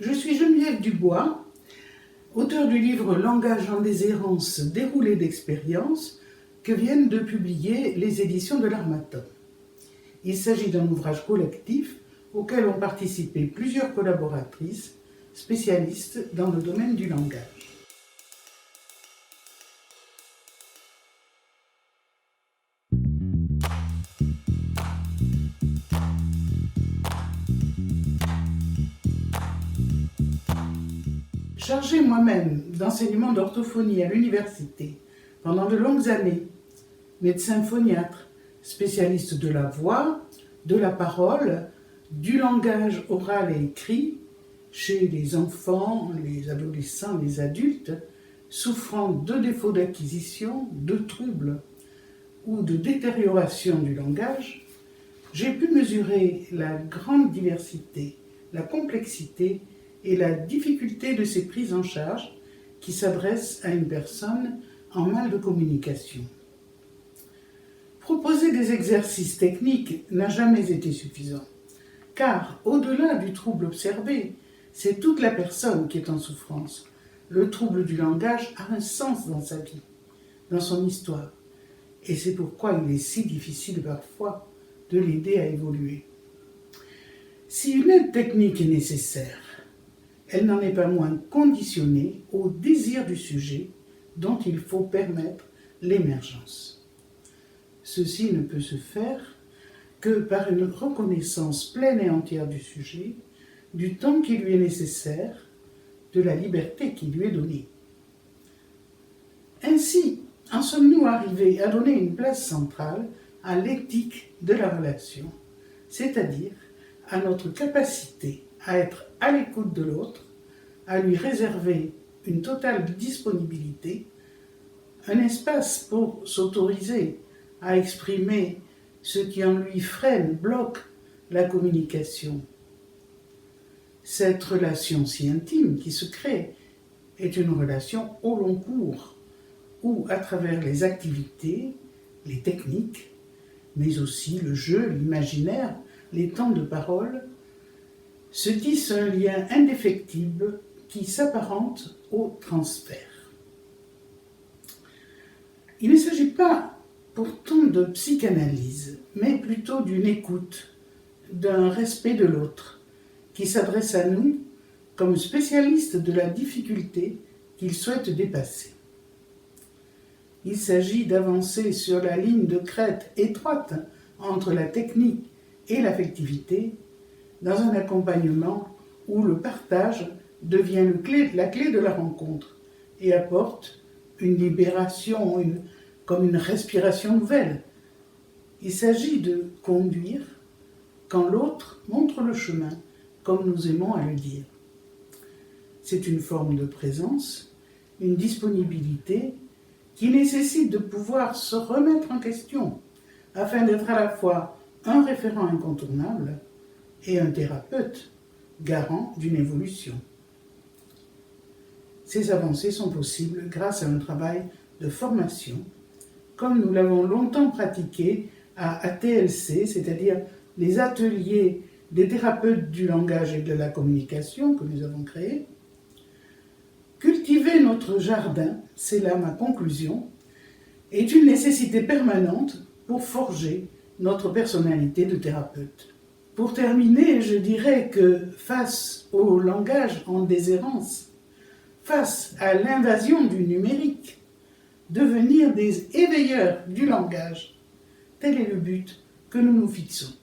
Je suis Geneviève Dubois, auteure du livre Langage en déshérence, déroulé d'expériences, que viennent de publier les éditions de l'Harmattan. Il s'agit d'un ouvrage collectif auquel ont participé plusieurs collaboratrices spécialistes dans le domaine du langage. Chargée moi-même d'enseignement d'orthophonie à l'université pendant de longues années, médecin phoniatre, spécialiste de la voix, de la parole, du langage oral et écrit, chez les enfants, les adolescents, les adultes, souffrant de défauts d'acquisition, de troubles ou de détérioration du langage, j'ai pu mesurer la grande diversité, la complexité et la difficulté de ces prises en charge qui s'adressent à une personne en mal de communication. Proposer des exercices techniques n'a jamais été suffisant, car au-delà du trouble observé, c'est toute la personne qui est en souffrance. Le trouble du langage a un sens dans sa vie, dans son histoire, et c'est pourquoi il est si difficile parfois de l'aider à évoluer. Si une aide technique est nécessaire, elle n'en est pas moins conditionnée au désir du sujet dont il faut permettre l'émergence. Ceci ne peut se faire que par une reconnaissance pleine et entière du sujet, du temps qui lui est nécessaire, de la liberté qui lui est donnée. Ainsi, en sommes-nous arrivés à donner une place centrale à l'éthique de la relation, c'est-à-dire à notre capacité à être à l'écoute de l'autre, à lui réserver une totale disponibilité, un espace pour s'autoriser à exprimer ce qui en lui freine, bloque la communication. Cette relation si intime qui se crée est une relation au long cours, où à travers les activités, les techniques, mais aussi le jeu, l'imaginaire, les temps de parole, se tisse un lien indéfectible qui s'apparente au transfert. Il ne s'agit pas pourtant de psychanalyse, mais plutôt d'une écoute, d'un respect de l'autre, qui s'adresse à nous comme spécialiste de la difficulté qu'il souhaite dépasser. Il s'agit d'avancer sur la ligne de crête étroite entre la technique et l'affectivité, dans un accompagnement où le partage devient la clé de la rencontre et apporte une libération, comme une respiration nouvelle. Il s'agit de conduire quand l'autre montre le chemin, comme nous aimons à le dire. C'est une forme de présence, une disponibilité qui nécessite de pouvoir se remettre en question afin d'être à la fois un référent incontournable et un thérapeute garant d'une évolution. Ces avancées sont possibles grâce à un travail de formation, comme nous l'avons longtemps pratiqué à ATLC, c'est-à-dire les ateliers des thérapeutes du langage et de la communication que nous avons créés. Cultiver notre jardin, c'est là ma conclusion, est une nécessité permanente pour forger notre personnalité de thérapeute. Pour terminer, je dirais que face au langage en déshérence, face à l'invasion du numérique, devenir des éveilleurs du langage, tel est le but que nous nous fixons.